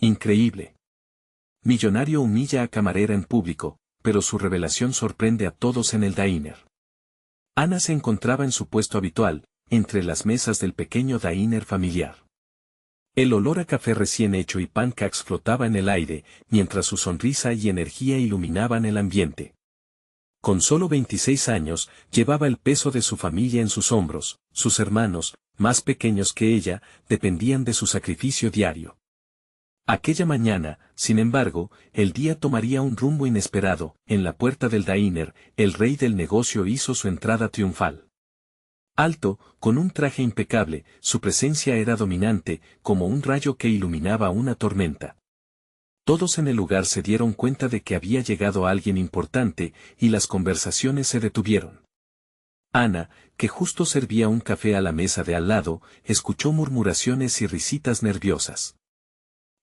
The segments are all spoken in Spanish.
Increíble. Millonario humilla a camarera en público, pero su revelación sorprende a todos en el diner. Ana se encontraba en su puesto habitual, entre las mesas del pequeño diner familiar. El olor a café recién hecho y pancakes flotaba en el aire, mientras su sonrisa y energía iluminaban el ambiente. Con solo 26 años, llevaba el peso de su familia en sus hombros, sus hermanos, más pequeños que ella, dependían de su sacrificio diario. Aquella mañana, sin embargo, el día tomaría un rumbo inesperado. En la puerta del diner, el rey del negocio hizo su entrada triunfal. Alto, con un traje impecable, su presencia era dominante, como un rayo que iluminaba una tormenta. Todos en el lugar se dieron cuenta de que había llegado alguien importante, y las conversaciones se detuvieron. Ana, que justo servía un café a la mesa de al lado, escuchó murmuraciones y risitas nerviosas.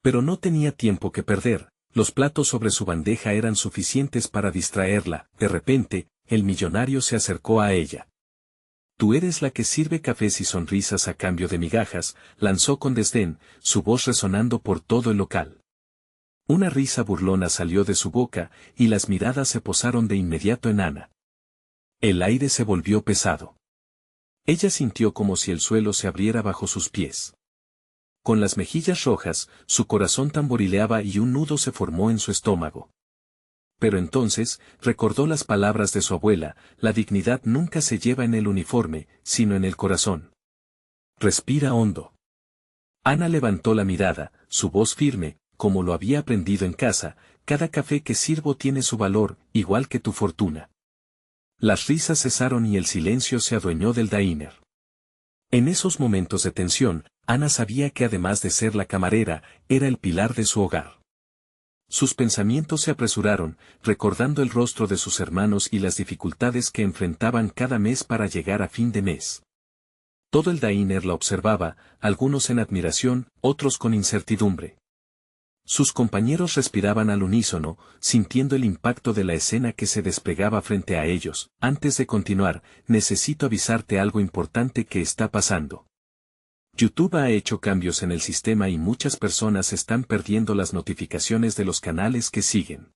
Pero no tenía tiempo que perder, los platos sobre su bandeja eran suficientes para distraerla. De repente, el millonario se acercó a ella. «Tú eres la que sirve cafés y sonrisas a cambio de migajas», lanzó con desdén, su voz resonando por todo el local. Una risa burlona salió de su boca, y las miradas se posaron de inmediato en Ana. El aire se volvió pesado. Ella sintió como si el suelo se abriera bajo sus pies. Con las mejillas rojas, su corazón tamborileaba y un nudo se formó en su estómago. Pero entonces, recordó las palabras de su abuela: la dignidad nunca se lleva en el uniforme, sino en el corazón. Respira hondo. Ana levantó la mirada, su voz firme, como lo había aprendido en casa: cada café que sirvo tiene su valor, igual que tu fortuna. Las risas cesaron y el silencio se adueñó del diner. En esos momentos de tensión, Ana sabía que además de ser la camarera, era el pilar de su hogar. Sus pensamientos se apresuraron, recordando el rostro de sus hermanos y las dificultades que enfrentaban cada mes para llegar a fin de mes. Todo el diner la observaba, algunos en admiración, otros con incertidumbre. Sus compañeros respiraban al unísono, sintiendo el impacto de la escena que se desplegaba frente a ellos. Antes de continuar, necesito avisarte algo importante que está pasando. YouTube ha hecho cambios en el sistema y muchas personas están perdiendo las notificaciones de los canales que siguen.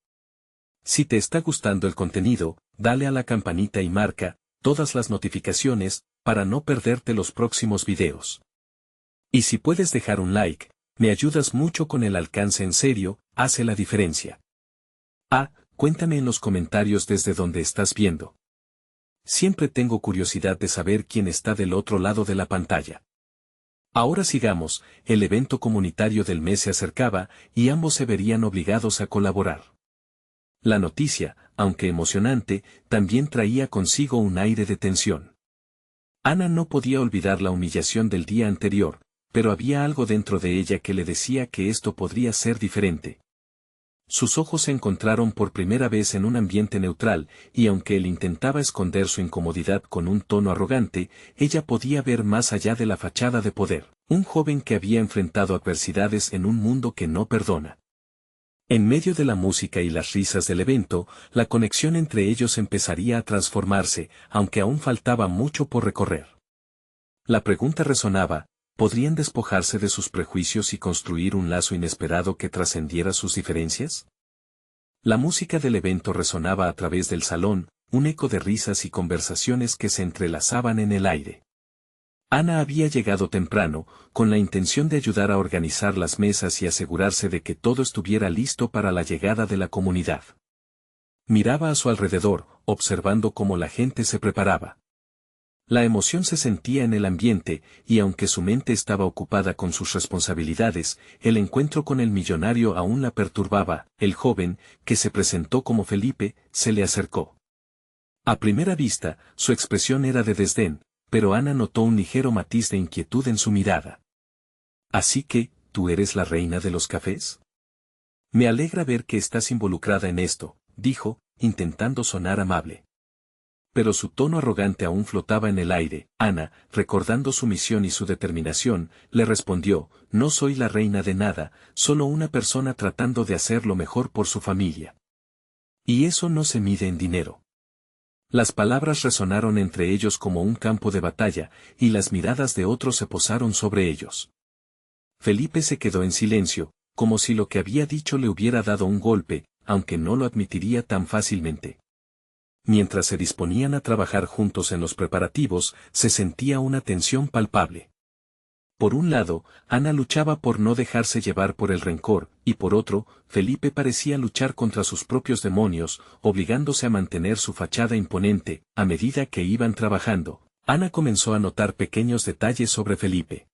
Si te está gustando el contenido, dale a la campanita y marca todas las notificaciones para no perderte los próximos videos. Y si puedes dejar un like, me ayudas mucho con el alcance. En serio, hace la diferencia. Cuéntame en los comentarios desde donde estás viendo. Siempre tengo curiosidad de saber quién está del otro lado de la pantalla. Ahora sigamos, el evento comunitario del mes se acercaba, y ambos se verían obligados a colaborar. La noticia, aunque emocionante, también traía consigo un aire de tensión. Ana no podía olvidar la humillación del día anterior, pero había algo dentro de ella que le decía que esto podría ser diferente. Sus ojos se encontraron por primera vez en un ambiente neutral, y aunque él intentaba esconder su incomodidad con un tono arrogante, ella podía ver más allá de la fachada de poder. Un joven que había enfrentado adversidades en un mundo que no perdona. En medio de la música y las risas del evento, la conexión entre ellos empezaría a transformarse, aunque aún faltaba mucho por recorrer. La pregunta resonaba: ¿podrían despojarse de sus prejuicios y construir un lazo inesperado que trascendiera sus diferencias? La música del evento resonaba a través del salón, un eco de risas y conversaciones que se entrelazaban en el aire. Ana había llegado temprano, con la intención de ayudar a organizar las mesas y asegurarse de que todo estuviera listo para la llegada de la comunidad. Miraba a su alrededor, observando cómo la gente se preparaba. La emoción se sentía en el ambiente, y aunque su mente estaba ocupada con sus responsabilidades, el encuentro con el millonario aún la perturbaba. El joven, que se presentó como Felipe, se le acercó. A primera vista, su expresión era de desdén, pero Ana notó un ligero matiz de inquietud en su mirada. «Así que, ¿tú eres la reina de los cafés? Me alegra ver que estás involucrada en esto», dijo, intentando sonar amable. Pero su tono arrogante aún flotaba en el aire. Ana, recordando su misión y su determinación, le respondió: «No soy la reina de nada, solo una persona tratando de hacer lo mejor por su familia. Y eso no se mide en dinero». Las palabras resonaron entre ellos como un campo de batalla, y las miradas de otros se posaron sobre ellos. Felipe se quedó en silencio, como si lo que había dicho le hubiera dado un golpe, aunque no lo admitiría tan fácilmente. Mientras se disponían a trabajar juntos en los preparativos, se sentía una tensión palpable. Por un lado, Ana luchaba por no dejarse llevar por el rencor, y por otro, Felipe parecía luchar contra sus propios demonios, obligándose a mantener su fachada imponente. A medida que iban trabajando, Ana comenzó a notar pequeños detalles sobre Felipe.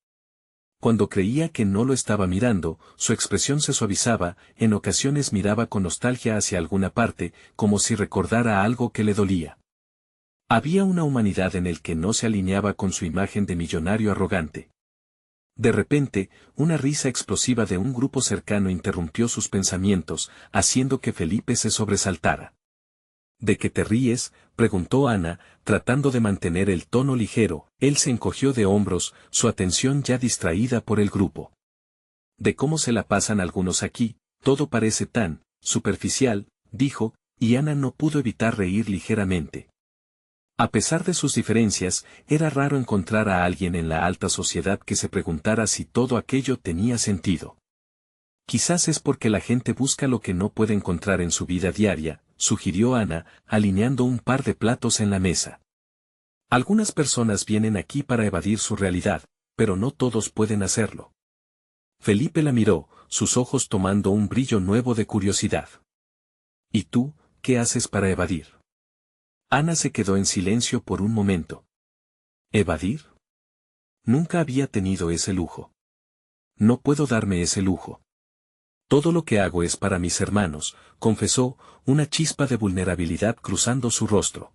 Cuando creía que no lo estaba mirando, su expresión se suavizaba, en ocasiones miraba con nostalgia hacia alguna parte, como si recordara algo que le dolía. Había una humanidad en él que no se alineaba con su imagen de millonario arrogante. De repente, una risa explosiva de un grupo cercano interrumpió sus pensamientos, haciendo que Felipe se sobresaltara. ¿De qué te ríes?, preguntó Ana, tratando de mantener el tono ligero. Él se encogió de hombros, su atención ya distraída por el grupo. De cómo se la pasan algunos aquí, todo parece tan superficial, dijo, y Ana no pudo evitar reír ligeramente. A pesar de sus diferencias, era raro encontrar a alguien en la alta sociedad que se preguntara si todo aquello tenía sentido. Quizás es porque la gente busca lo que no puede encontrar en su vida diaria, sugirió Ana, alineando un par de platos en la mesa. Algunas personas vienen aquí para evadir su realidad, pero no todos pueden hacerlo. Felipe la miró, sus ojos tomando un brillo nuevo de curiosidad. ¿Y tú, qué haces para evadir? Ana se quedó en silencio por un momento. ¿Evadir? Nunca había tenido ese lujo. No puedo darme ese lujo. Todo lo que hago es para mis hermanos, confesó, una chispa de vulnerabilidad cruzando su rostro.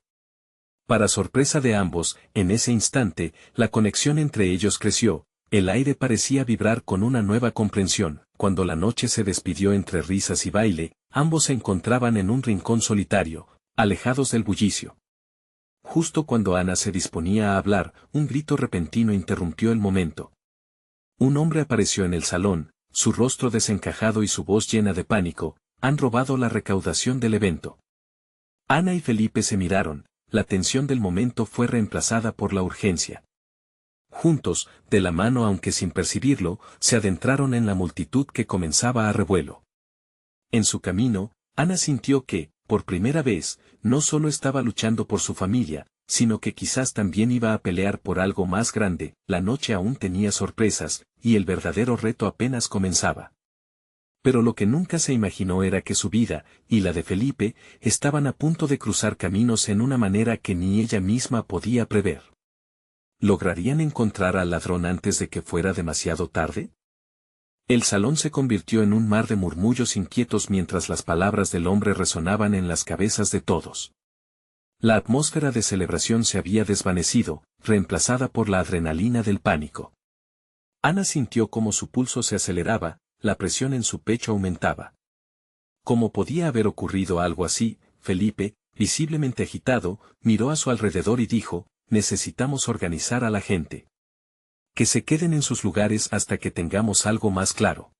Para sorpresa de ambos, en ese instante, la conexión entre ellos creció, el aire parecía vibrar con una nueva comprensión. Cuando la noche se despidió entre risas y baile, ambos se encontraban en un rincón solitario, alejados del bullicio. Justo cuando Ana se disponía a hablar, un grito repentino interrumpió el momento. Un hombre apareció en el salón, su rostro desencajado y su voz llena de pánico. Han robado la recaudación del evento. Ana y Felipe se miraron, la tensión del momento fue reemplazada por la urgencia. Juntos, de la mano aunque sin percibirlo, se adentraron en la multitud que comenzaba a revuelo. En su camino, Ana sintió que, por primera vez, no solo estaba luchando por su familia, sino que quizás también iba a pelear por algo más grande. La noche aún tenía sorpresas, y el verdadero reto apenas comenzaba. Pero lo que nunca se imaginó era que su vida, y la de Felipe, estaban a punto de cruzar caminos en una manera que ni ella misma podía prever. ¿Lograrían encontrar al ladrón antes de que fuera demasiado tarde? El salón se convirtió en un mar de murmullos inquietos mientras las palabras del hombre resonaban en las cabezas de todos. La atmósfera de celebración se había desvanecido, reemplazada por la adrenalina del pánico. Ana sintió cómo su pulso se aceleraba, la presión en su pecho aumentaba. ¿Cómo podía haber ocurrido algo así? Felipe, visiblemente agitado, miró a su alrededor y dijo, necesitamos organizar a la gente. Que se queden en sus lugares hasta que tengamos algo más claro.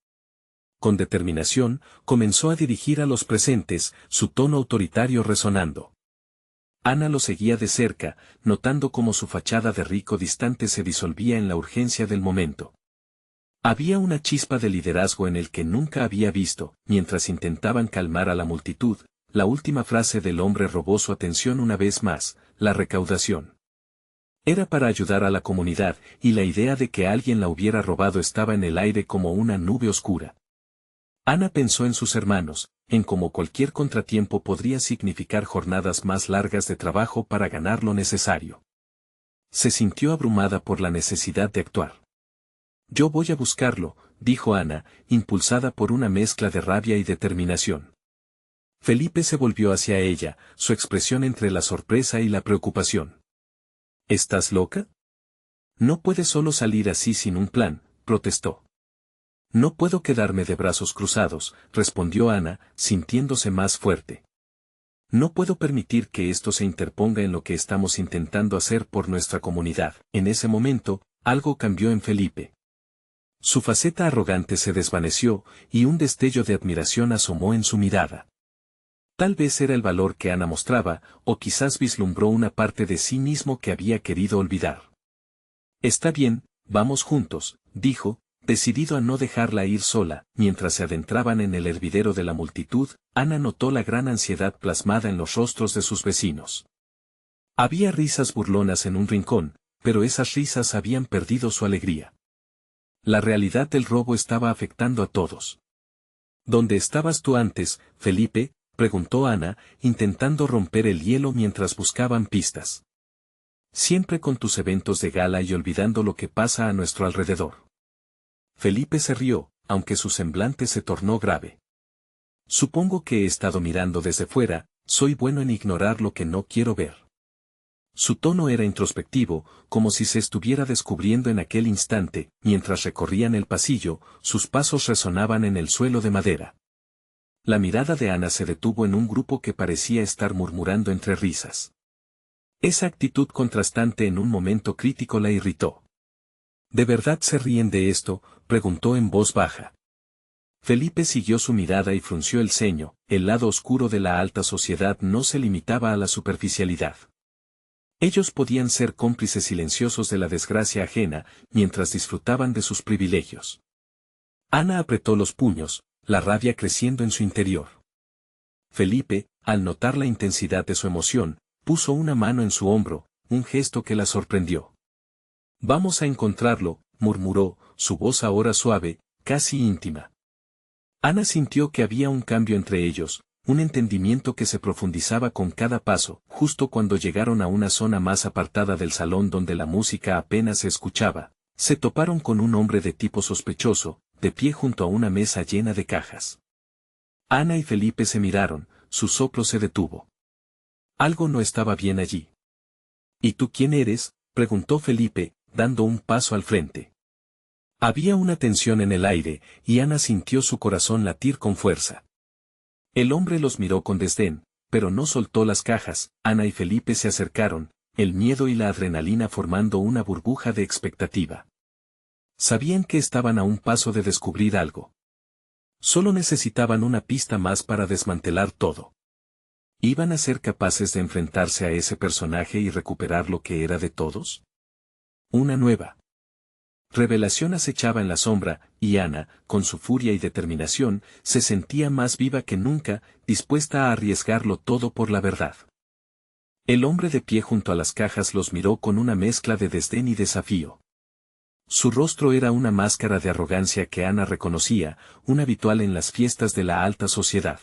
Con determinación, comenzó a dirigir a los presentes, su tono autoritario resonando. Ana lo seguía de cerca, notando cómo su fachada de rico distante se disolvía en la urgencia del momento. Había una chispa de liderazgo en el que nunca había visto. Mientras intentaban calmar a la multitud, la última frase del hombre robó su atención una vez más, la recaudación. Era para ayudar a la comunidad, y la idea de que alguien la hubiera robado estaba en el aire como una nube oscura. Ana pensó en sus hermanos, en cómo cualquier contratiempo podría significar jornadas más largas de trabajo para ganar lo necesario. Se sintió abrumada por la necesidad de actuar. Yo voy a buscarlo, dijo Ana, impulsada por una mezcla de rabia y determinación. Felipe se volvió hacia ella, su expresión entre la sorpresa y la preocupación. ¿Estás loca? No puedes solo salir así sin un plan, protestó. No puedo quedarme de brazos cruzados, respondió Ana, sintiéndose más fuerte. No puedo permitir que esto se interponga en lo que estamos intentando hacer por nuestra comunidad. En ese momento, algo cambió en Felipe. Su faceta arrogante se desvaneció, y un destello de admiración asomó en su mirada. Tal vez era el valor que Ana mostraba, o quizás vislumbró una parte de sí mismo que había querido olvidar. Está bien, vamos juntos, dijo, decidido a no dejarla ir sola. Mientras se adentraban en el hervidero de la multitud, Ana notó la gran ansiedad plasmada en los rostros de sus vecinos. Había risas burlonas en un rincón, pero esas risas habían perdido su alegría. La realidad del robo estaba afectando a todos. ¿Dónde estabas tú antes, Felipe?, preguntó Ana, intentando romper el hielo mientras buscaban pistas. Siempre con tus eventos de gala y olvidando lo que pasa a nuestro alrededor. Felipe se rió, aunque su semblante se tornó grave. Supongo que he estado mirando desde fuera, soy bueno en ignorar lo que no quiero ver. Su tono era introspectivo, como si se estuviera descubriendo en aquel instante. Mientras recorrían el pasillo, sus pasos resonaban en el suelo de madera. La mirada de Ana se detuvo en un grupo que parecía estar murmurando entre risas. Esa actitud contrastante en un momento crítico la irritó. ¿De verdad se ríen de esto?, preguntó en voz baja. Felipe siguió su mirada y frunció el ceño. El lado oscuro de la alta sociedad no se limitaba a la superficialidad. Ellos podían ser cómplices silenciosos de la desgracia ajena, mientras disfrutaban de sus privilegios. Ana apretó los puños, la rabia creciendo en su interior. Felipe, al notar la intensidad de su emoción, puso una mano en su hombro, un gesto que la sorprendió. Vamos a encontrarlo, murmuró, su voz ahora suave, casi íntima. Ana sintió que había un cambio entre ellos, un entendimiento que se profundizaba con cada paso. Justo cuando llegaron a una zona más apartada del salón donde la música apenas se escuchaba, se toparon con un hombre de tipo sospechoso, de pie junto a una mesa llena de cajas. Ana y Felipe se miraron, su soplo se detuvo. Algo no estaba bien allí. ¿Y tú quién eres?, preguntó Felipe, dando un paso al frente. Había una tensión en el aire, y Ana sintió su corazón latir con fuerza. El hombre los miró con desdén, pero no soltó las cajas. Ana y Felipe se acercaron, el miedo y la adrenalina formando una burbuja de expectativa. Sabían que estaban a un paso de descubrir algo. Solo necesitaban una pista más para desmantelar todo. ¿Iban a ser capaces de enfrentarse a ese personaje y recuperar lo que era de todos? Una nueva revelación acechaba en la sombra, y Ana, con su furia y determinación, se sentía más viva que nunca, dispuesta a arriesgarlo todo por la verdad. El hombre de pie junto a las cajas los miró con una mezcla de desdén y desafío. Su rostro era una máscara de arrogancia que Ana reconocía, un habitual en las fiestas de la alta sociedad.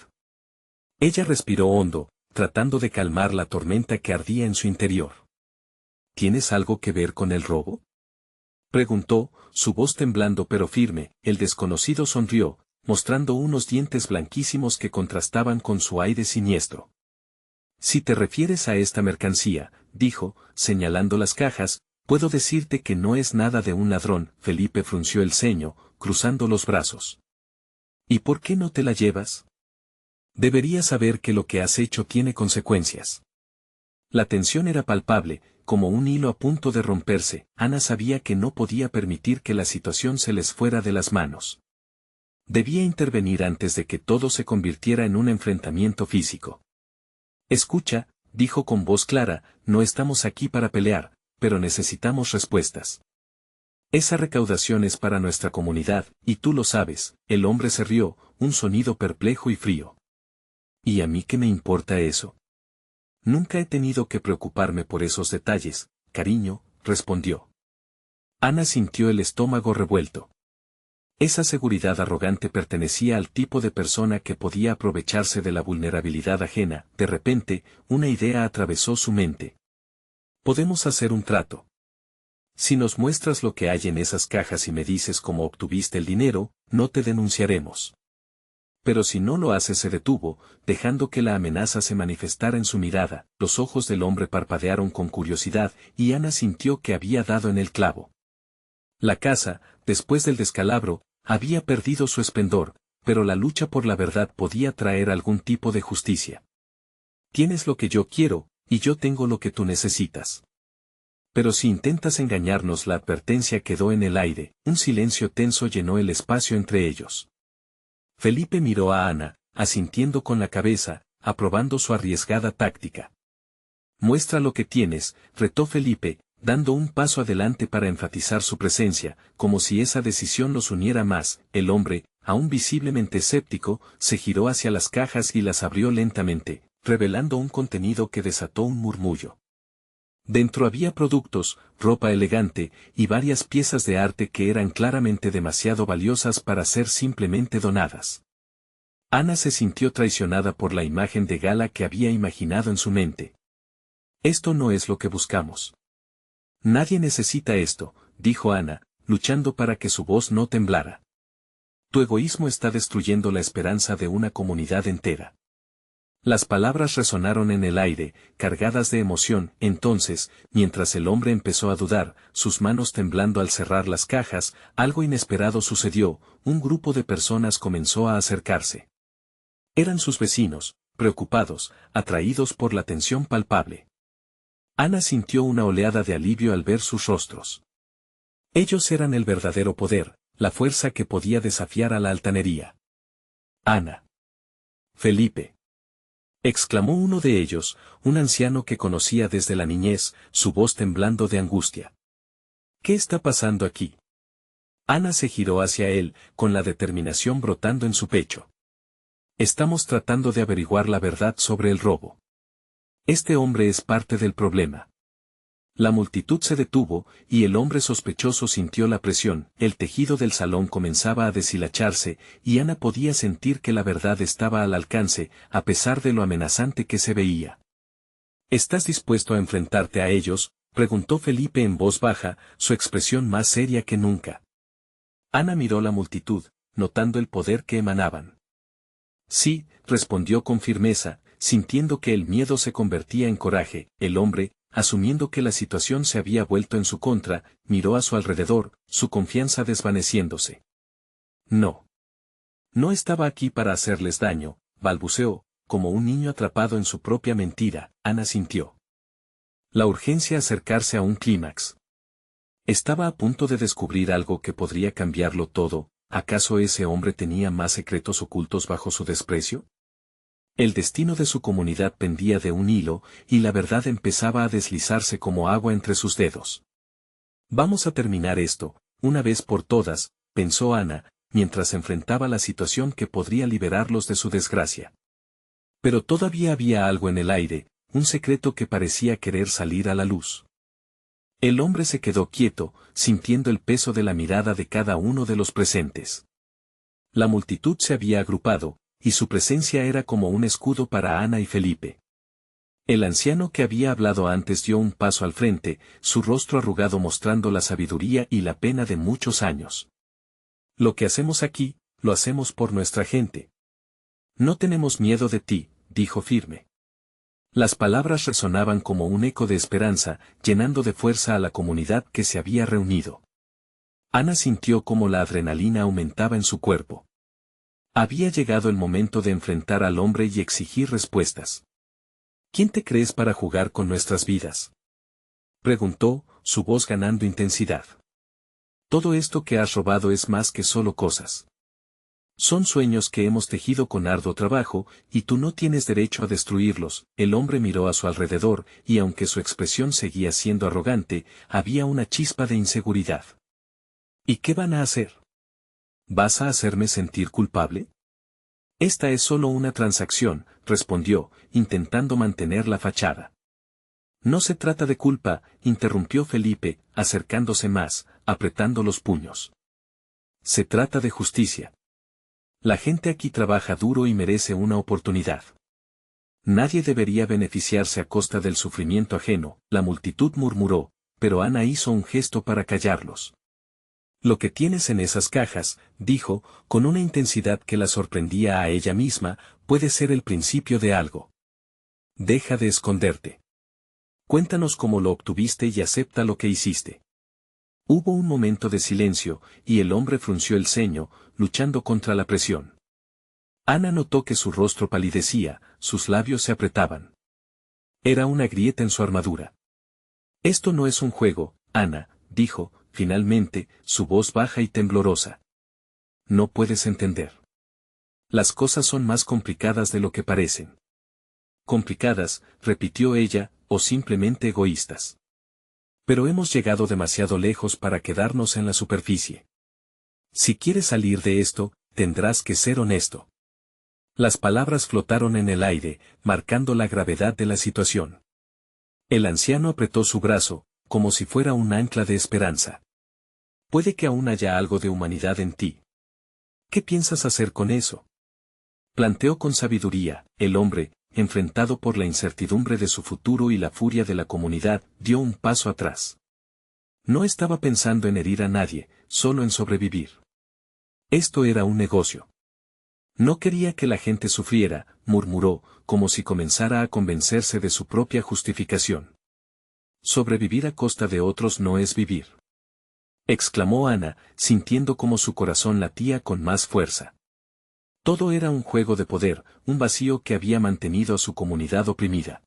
Ella respiró hondo, tratando de calmar la tormenta que ardía en su interior. ¿Tienes algo que ver con el robo?, preguntó, su voz temblando pero firme. El desconocido sonrió, mostrando unos dientes blanquísimos que contrastaban con su aire siniestro. Si te refieres a esta mercancía, dijo, señalando las cajas, puedo decirte que no es nada de un ladrón. Felipe frunció el ceño, cruzando los brazos. ¿Y por qué no te la llevas? Deberías saber que lo que has hecho tiene consecuencias. La tensión era palpable, como un hilo a punto de romperse. Ana sabía que no podía permitir que la situación se les fuera de las manos. Debía intervenir antes de que todo se convirtiera en un enfrentamiento físico. Escucha, dijo con voz clara, no estamos aquí para pelear, pero necesitamos respuestas. Esa recaudación es para nuestra comunidad, y tú lo sabes. El hombre se rió, un sonido perplejo y frío. ¿Y a mí qué me importa eso? Nunca he tenido que preocuparme por esos detalles, cariño, respondió. Ana sintió el estómago revuelto. Esa seguridad arrogante pertenecía al tipo de persona que podía aprovecharse de la vulnerabilidad ajena. De repente, una idea atravesó su mente. Podemos hacer un trato. Si nos muestras lo que hay en esas cajas y me dices cómo obtuviste el dinero, no te denunciaremos. Pero si no lo hace, se detuvo, dejando que la amenaza se manifestara en su mirada. Los ojos del hombre parpadearon con curiosidad, y Ana sintió que había dado en el clavo. La casa, después del descalabro, había perdido su esplendor, pero la lucha por la verdad podía traer algún tipo de justicia. Tienes lo que yo quiero, y yo tengo lo que tú necesitas. Pero si intentas engañarnos, la advertencia quedó en el aire. Un silencio tenso llenó el espacio entre ellos. Felipe miró a Ana, asintiendo con la cabeza, aprobando su arriesgada táctica. Muestra lo que tienes, retó Felipe, dando un paso adelante para enfatizar su presencia, como si esa decisión los uniera más. El hombre, aún visiblemente escéptico, se giró hacia las cajas y las abrió lentamente, revelando un contenido que desató un murmullo. Dentro había productos, ropa elegante, y varias piezas de arte que eran claramente demasiado valiosas para ser simplemente donadas. Ana se sintió traicionada por la imagen de gala que había imaginado en su mente. Esto no es lo que buscamos. Nadie necesita esto, dijo Ana, luchando para que su voz no temblara. Tu egoísmo está destruyendo la esperanza de una comunidad entera. Las palabras resonaron en el aire, cargadas de emoción. Entonces, mientras el hombre empezó a dudar, sus manos temblando al cerrar las cajas, algo inesperado sucedió. Un grupo de personas comenzó a acercarse. Eran sus vecinos, preocupados, atraídos por la tensión palpable. Ana sintió una oleada de alivio al ver sus rostros. Ellos eran el verdadero poder, la fuerza que podía desafiar a la altanería. Ana. Felipe. Exclamó uno de ellos, un anciano que conocía desde la niñez, su voz temblando de angustia. ¿Qué está pasando aquí? Ana se giró hacia él, con la determinación brotando en su pecho. Estamos tratando de averiguar la verdad sobre el robo. Este hombre es parte del problema. La multitud se detuvo, y el hombre sospechoso sintió la presión. El tejido del salón comenzaba a deshilacharse, y Ana podía sentir que la verdad estaba al alcance, a pesar de lo amenazante que se veía. ¿Estás dispuesto a enfrentarte a ellos?, preguntó Felipe en voz baja, su expresión más seria que nunca. Ana miró la multitud, notando el poder que emanaban. Sí, respondió con firmeza, sintiendo que el miedo se convertía en coraje. El hombre, asumiendo que la situación se había vuelto en su contra, miró a su alrededor, su confianza desvaneciéndose. No. No estaba aquí para hacerles daño, balbuceó, como un niño atrapado en su propia mentira. Ana sintió la urgencia acercarse a un clímax. Estaba a punto de descubrir algo que podría cambiarlo todo. ¿Acaso ese hombre tenía más secretos ocultos bajo su desprecio? El destino de su comunidad pendía de un hilo, y la verdad empezaba a deslizarse como agua entre sus dedos. Vamos a terminar esto, una vez por todas, pensó Ana, mientras enfrentaba la situación que podría liberarlos de su desgracia. Pero todavía había algo en el aire, un secreto que parecía querer salir a la luz. El hombre se quedó quieto, sintiendo el peso de la mirada de cada uno de los presentes. La multitud se había agrupado, y su presencia era como un escudo para Ana y Felipe. El anciano que había hablado antes dio un paso al frente, su rostro arrugado mostrando la sabiduría y la pena de muchos años. Lo que hacemos aquí, lo hacemos por nuestra gente. No tenemos miedo de ti, dijo firme. Las palabras resonaban como un eco de esperanza, llenando de fuerza a la comunidad que se había reunido. Ana sintió como la adrenalina aumentaba en su cuerpo. Había llegado el momento de enfrentar al hombre y exigir respuestas. ¿Quién te crees para jugar con nuestras vidas?, preguntó, su voz ganando intensidad. Todo esto que has robado es más que solo cosas. Son sueños que hemos tejido con arduo trabajo, y tú no tienes derecho a destruirlos. El hombre miró a su alrededor, y aunque su expresión seguía siendo arrogante, había una chispa de inseguridad. ¿Y qué van a hacer? ¿Vas a hacerme sentir culpable? Esta es solo una transacción, respondió, intentando mantener la fachada. No se trata de culpa, interrumpió Felipe, acercándose más, apretando los puños. Se trata de justicia. La gente aquí trabaja duro y merece una oportunidad. Nadie debería beneficiarse a costa del sufrimiento ajeno, la multitud murmuró, pero Ana hizo un gesto para callarlos. Lo que tienes en esas cajas, dijo, con una intensidad que la sorprendía a ella misma, puede ser el principio de algo. Deja de esconderte. Cuéntanos cómo lo obtuviste y acepta lo que hiciste. Hubo un momento de silencio, y el hombre frunció el ceño, luchando contra la presión. Ana notó que su rostro palidecía, sus labios se apretaban. Era una grieta en su armadura. Esto no es un juego, Ana, dijo, finalmente, su voz baja y temblorosa. No puedes entender. Las cosas son más complicadas de lo que parecen. Complicadas, repitió ella, o simplemente egoístas. Pero hemos llegado demasiado lejos para quedarnos en la superficie. Si quieres salir de esto, tendrás que ser honesto. Las palabras flotaron en el aire, marcando la gravedad de la situación. El anciano apretó su brazo, como si fuera un ancla de esperanza. Puede que aún haya algo de humanidad en ti. ¿Qué piensas hacer con eso? Planteó con sabiduría. El hombre, enfrentado por la incertidumbre de su futuro y la furia de la comunidad, dio un paso atrás. No estaba pensando en herir a nadie, solo en sobrevivir. Esto era un negocio. No quería que la gente sufriera, murmuró, como si comenzara a convencerse de su propia justificación. Sobrevivir a costa de otros no es vivir. Exclamó Ana, sintiendo como su corazón latía con más fuerza. Todo era un juego de poder, un vacío que había mantenido a su comunidad oprimida.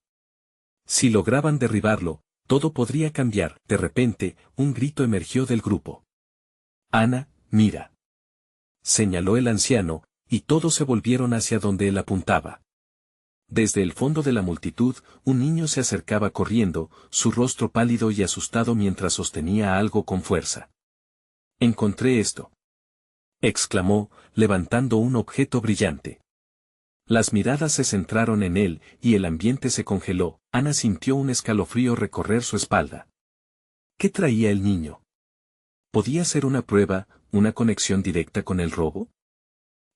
Si lograban derribarlo, todo podría cambiar. De repente, un grito emergió del grupo. Ana, mira. Señaló el anciano, y todos se volvieron hacia donde él apuntaba. Desde el fondo de la multitud, un niño se acercaba corriendo, su rostro pálido y asustado mientras sostenía algo con fuerza. Encontré esto. Exclamó, levantando un objeto brillante. Las miradas se centraron en él, y el ambiente se congeló. Ana sintió un escalofrío recorrer su espalda. ¿Qué traía el niño? ¿Podía ser una prueba, una conexión directa con el robo?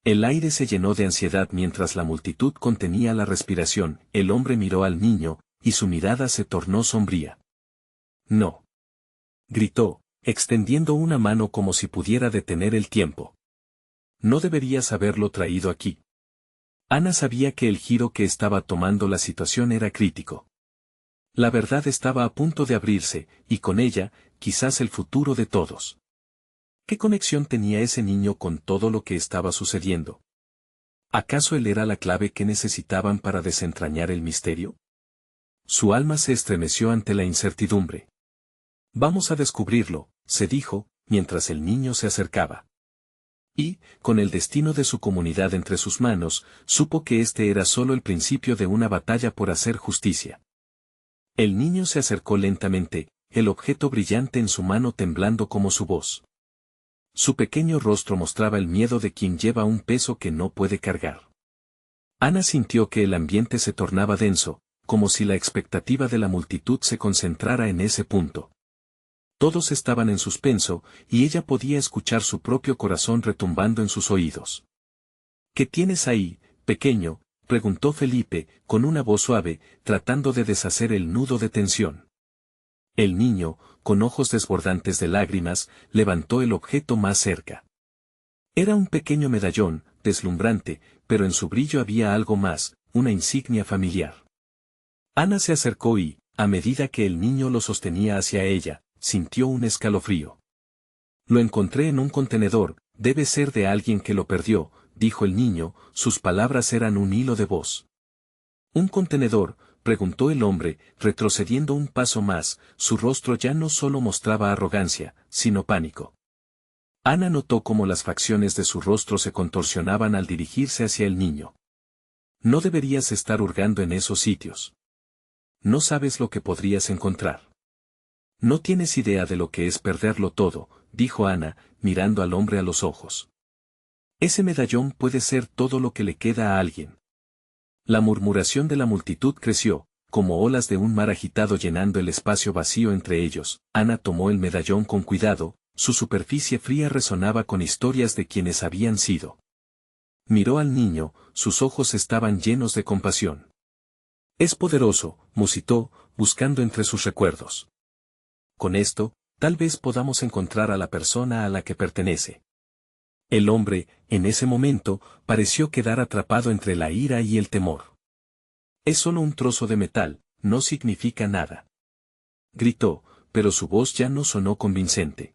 El aire se llenó de ansiedad mientras la multitud contenía la respiración. El hombre miró al niño, y su mirada se tornó sombría. No. Gritó, extendiendo una mano como si pudiera detener el tiempo. No deberías haberlo traído aquí. Ana sabía que el giro que estaba tomando la situación era crítico. La verdad estaba a punto de abrirse, y con ella, quizás el futuro de todos. ¿Qué conexión tenía ese niño con todo lo que estaba sucediendo? ¿Acaso él era la clave que necesitaban para desentrañar el misterio? Su alma se estremeció ante la incertidumbre. Vamos a descubrirlo, se dijo, mientras el niño se acercaba. Y, con el destino de su comunidad entre sus manos, supo que este era solo el principio de una batalla por hacer justicia. El niño se acercó lentamente, el objeto brillante en su mano temblando como su voz. Su pequeño rostro mostraba el miedo de quien lleva un peso que no puede cargar. Ana sintió que el ambiente se tornaba denso, como si la expectativa de la multitud se concentrara en ese punto. Todos estaban en suspenso, y ella podía escuchar su propio corazón retumbando en sus oídos. ¿Qué tienes ahí, pequeño?, preguntó Felipe, con una voz suave, tratando de deshacer el nudo de tensión. El niño, con ojos desbordantes de lágrimas, levantó el objeto más cerca. Era un pequeño medallón, deslumbrante, pero en su brillo había algo más, una insignia familiar. Ana se acercó y, a medida que el niño lo sostenía hacia ella, sintió un escalofrío. Lo encontré en un contenedor, debe ser de alguien que lo perdió, dijo el niño, sus palabras eran un hilo de voz. ¿Un contenedor?, preguntó el hombre, retrocediendo un paso más, su rostro ya no solo mostraba arrogancia, sino pánico. Ana notó cómo las facciones de su rostro se contorsionaban al dirigirse hacia el niño. No deberías estar hurgando en esos sitios. No sabes lo que podrías encontrar. No tienes idea de lo que es perderlo todo, dijo Ana, mirando al hombre a los ojos. Ese medallón puede ser todo lo que le queda a alguien. La murmuración de la multitud creció, como olas de un mar agitado llenando el espacio vacío entre ellos. Ana tomó el medallón con cuidado, su superficie fría resonaba con historias de quienes habían sido. Miró al niño, sus ojos estaban llenos de compasión. Es poderoso, musitó, buscando entre sus recuerdos. Con esto, tal vez podamos encontrar a la persona a la que pertenece. El hombre, en ese momento, pareció quedar atrapado entre la ira y el temor. Es solo un trozo de metal, no significa nada. Gritó, pero su voz ya no sonó convincente.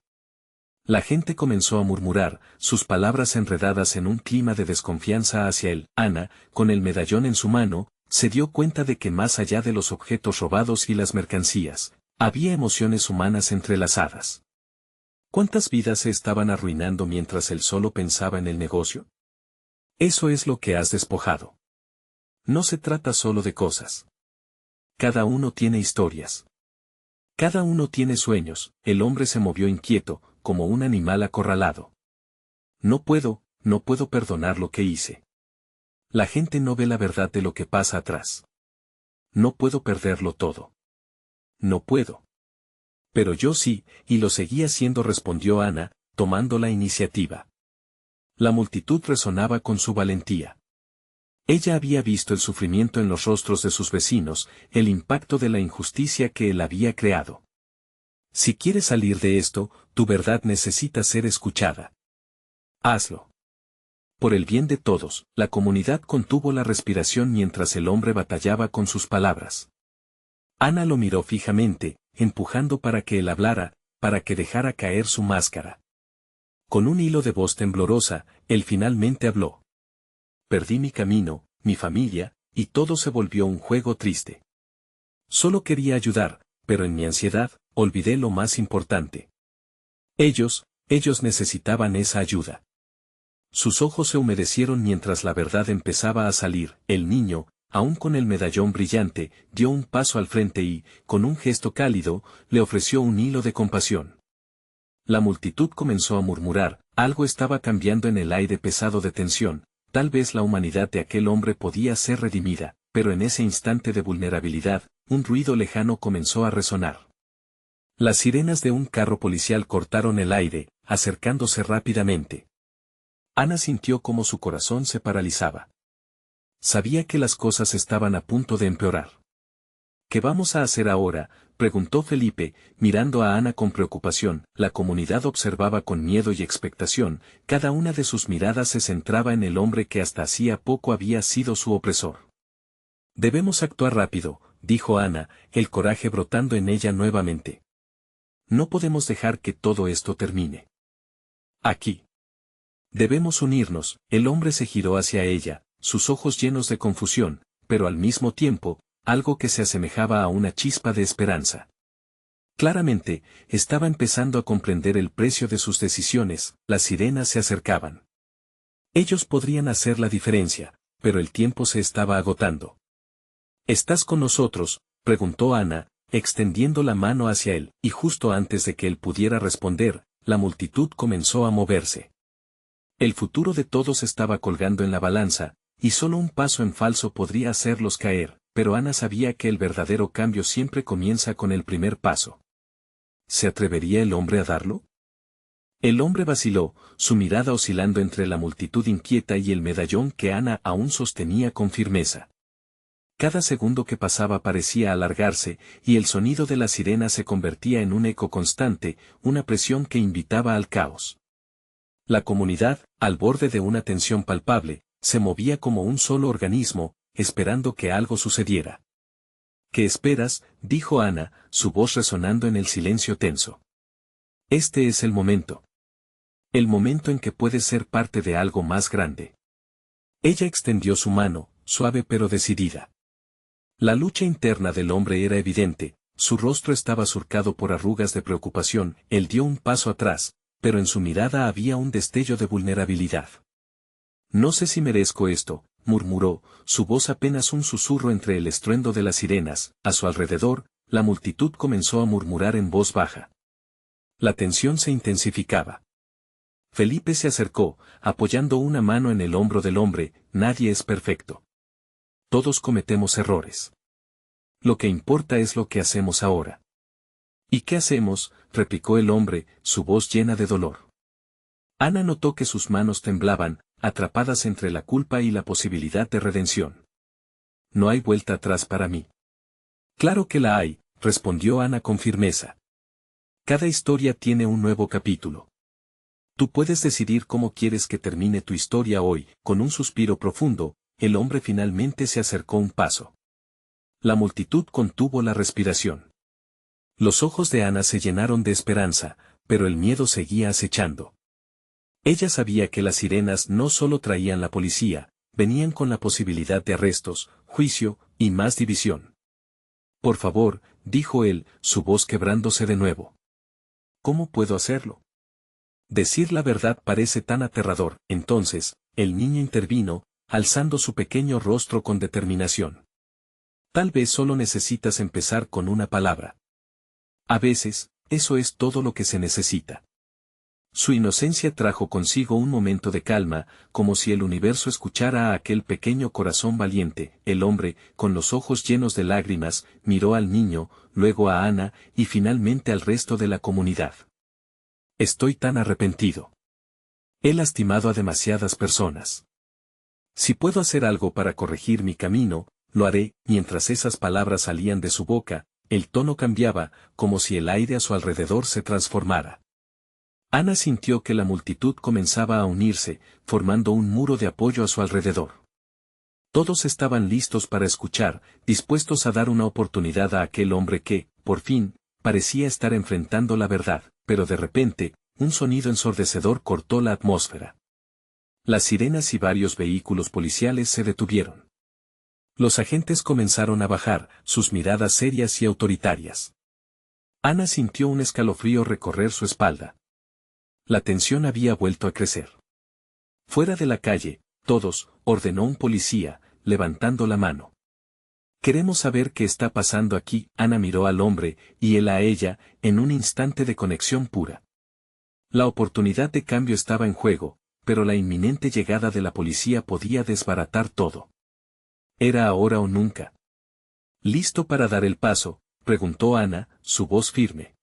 La gente comenzó a murmurar, sus palabras enredadas en un clima de desconfianza hacia él. Ana, con el medallón en su mano, se dio cuenta de que más allá de los objetos robados y las mercancías, había emociones humanas entrelazadas. ¿Cuántas vidas se estaban arruinando mientras él solo pensaba en el negocio? Eso es lo que has despojado. No se trata solo de cosas. Cada uno tiene historias. Cada uno tiene sueños. El hombre se movió inquieto, como un animal acorralado. No puedo perdonar lo que hice. La gente no ve la verdad de lo que pasa atrás. No puedo perderlo todo. No puedo. Pero yo sí, y lo seguí haciendo, respondió Ana, tomando la iniciativa. La multitud resonaba con su valentía. Ella había visto el sufrimiento en los rostros de sus vecinos, el impacto de la injusticia que él había creado. Si quieres salir de esto, tu verdad necesita ser escuchada. Hazlo. Por el bien de todos, la comunidad contuvo la respiración mientras el hombre batallaba con sus palabras. Ana lo miró fijamente, empujando para que él hablara, para que dejara caer su máscara. Con un hilo de voz temblorosa, él finalmente habló. Perdí mi camino, mi familia, y todo se volvió un juego triste. Solo quería ayudar, pero en mi ansiedad, olvidé lo más importante. Ellos necesitaban esa ayuda. Sus ojos se humedecieron mientras la verdad empezaba a salir. El niño, aún con el medallón brillante, dio un paso al frente y, con un gesto cálido, le ofreció un hilo de compasión. La multitud comenzó a murmurar, algo estaba cambiando en el aire pesado de tensión, tal vez la humanidad de aquel hombre podía ser redimida, pero en ese instante de vulnerabilidad, un ruido lejano comenzó a resonar. Las sirenas de un carro policial cortaron el aire, acercándose rápidamente. Ana sintió como su corazón se paralizaba. Sabía que las cosas estaban a punto de empeorar. ¿Qué vamos a hacer ahora?, preguntó Felipe, mirando a Ana con preocupación. La comunidad observaba con miedo y expectación, cada una de sus miradas se centraba en el hombre que hasta hacía poco había sido su opresor. Debemos actuar rápido, dijo Ana, el coraje brotando en ella nuevamente. No podemos dejar que todo esto termine aquí. Debemos unirnos. El hombre se giró hacia ella, sus ojos llenos de confusión, pero al mismo tiempo, algo que se asemejaba a una chispa de esperanza. Claramente, estaba empezando a comprender el precio de sus decisiones. Las sirenas se acercaban. Ellos podrían hacer la diferencia, pero el tiempo se estaba agotando. ¿Estás con nosotros?, preguntó Ana, extendiendo la mano hacia él, y justo antes de que él pudiera responder, la multitud comenzó a moverse. El futuro de todos estaba colgando en la balanza, y solo un paso en falso podría hacerlos caer, pero Ana sabía que el verdadero cambio siempre comienza con el primer paso. ¿Se atrevería el hombre a darlo? El hombre vaciló, su mirada oscilando entre la multitud inquieta y el medallón que Ana aún sostenía con firmeza. Cada segundo que pasaba parecía alargarse, y el sonido de la sirena se convertía en un eco constante, una presión que invitaba al caos. La comunidad, al borde de una tensión palpable, se movía como un solo organismo, esperando que algo sucediera. ¿Qué esperas?, dijo Ana, su voz resonando en el silencio tenso. Este es el momento. El momento en que puedes ser parte de algo más grande. Ella extendió su mano, suave pero decidida. La lucha interna del hombre era evidente, su rostro estaba surcado por arrugas de preocupación. Él dio un paso atrás, pero en su mirada había un destello de vulnerabilidad. No sé si merezco esto, murmuró, su voz apenas un susurro entre el estruendo de las sirenas. A su alrededor, la multitud comenzó a murmurar en voz baja. La tensión se intensificaba. Felipe se acercó, apoyando una mano en el hombro del hombre. Nadie es perfecto. Todos cometemos errores. Lo que importa es lo que hacemos ahora. ¿Y qué hacemos?, replicó el hombre, su voz llena de dolor. Ana notó que sus manos temblaban, atrapadas entre la culpa y la posibilidad de redención. No hay vuelta atrás para mí. Claro que la hay, respondió Ana con firmeza. Cada historia tiene un nuevo capítulo. Tú puedes decidir cómo quieres que termine tu historia hoy. Con un suspiro profundo, el hombre finalmente se acercó un paso. La multitud contuvo la respiración. Los ojos de Ana se llenaron de esperanza, pero el miedo seguía acechando. Ella sabía que las sirenas no solo traían la policía, venían con la posibilidad de arrestos, juicio, y más división. Por favor, dijo él, su voz quebrándose de nuevo. ¿Cómo puedo hacerlo? Decir la verdad parece tan aterrador. Entonces, el niño intervino, alzando su pequeño rostro con determinación. Tal vez solo necesitas empezar con una palabra. A veces, eso es todo lo que se necesita. Su inocencia trajo consigo un momento de calma, como si el universo escuchara a aquel pequeño corazón valiente. El hombre, con los ojos llenos de lágrimas, miró al niño, luego a Ana, y finalmente al resto de la comunidad. Estoy tan arrepentido. He lastimado a demasiadas personas. Si puedo hacer algo para corregir mi camino, lo haré. Mientras esas palabras salían de su boca, el tono cambiaba, como si el aire a su alrededor se transformara. Ana sintió que la multitud comenzaba a unirse, formando un muro de apoyo a su alrededor. Todos estaban listos para escuchar, dispuestos a dar una oportunidad a aquel hombre que, por fin, parecía estar enfrentando la verdad, pero de repente, un sonido ensordecedor cortó la atmósfera. Las sirenas y varios vehículos policiales se detuvieron. Los agentes comenzaron a bajar, sus miradas serias y autoritarias. Ana sintió un escalofrío recorrer su espalda. La tensión había vuelto a crecer. Fuera de la calle, todos, ordenó un policía, levantando la mano. Queremos saber qué está pasando aquí. Ana miró al hombre, y él a ella, en un instante de conexión pura. La oportunidad de cambio estaba en juego, pero la inminente llegada de la policía podía desbaratar todo. ¿Era ahora o nunca? ¿Listo para dar el paso?, preguntó Ana, su voz firme.